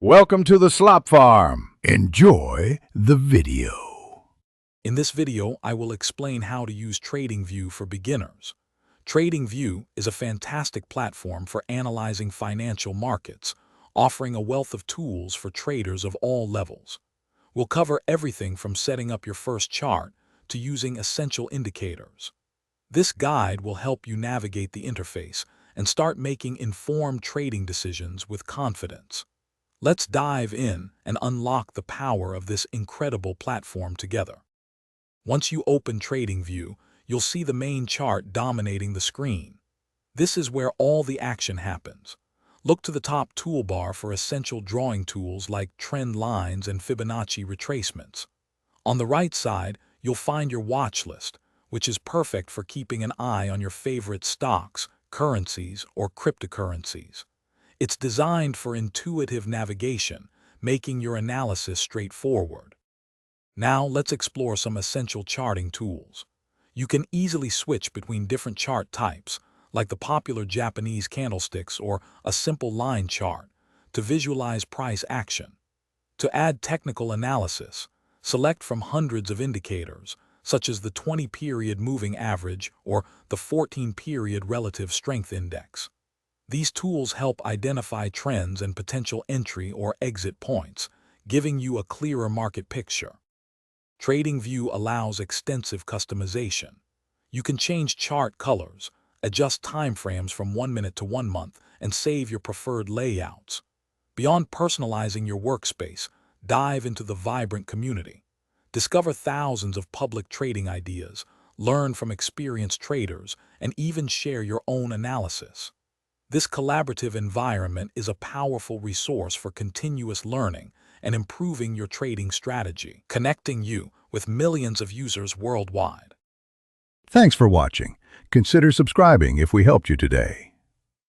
Welcome to the Slop Farm. Enjoy the video. In this video, I will explain how to use TradingView for beginners. TradingView is a fantastic platform for analyzing financial markets, offering a wealth of tools for traders of all levels. We'll cover everything from setting up your first chart to using essential indicators. This guide will help you navigate the interface and start making informed trading decisions with confidence. Let's dive in and unlock the power of this incredible platform together. Once you open TradingView, you'll see the main chart dominating the screen. This is where all the action happens. Look to the top toolbar for essential drawing tools like trend lines and Fibonacci retracements. On the right side, you'll find your watch list, which is perfect for keeping an eye on your favorite stocks, currencies, or cryptocurrencies. It's designed for intuitive navigation, making your analysis straightforward. Now let's explore some essential charting tools. You can easily switch between different chart types, like the popular Japanese candlesticks or a simple line chart, to visualize price action. To add technical analysis, select from hundreds of indicators, such as the 20-period moving average or the 14-period relative strength index. These tools help identify trends and potential entry or exit points, giving you a clearer market picture. TradingView allows extensive customization. You can change chart colors, adjust timeframes from 1 minute to 1 month, and save your preferred layouts. Beyond personalizing your workspace, dive into the vibrant community. Discover thousands of public trading ideas, learn from experienced traders, and even share your own analysis. This collaborative environment is a powerful resource for continuous learning and improving your trading strategy, connecting you with millions of users worldwide. Thanks for watching. Consider subscribing if we helped you today.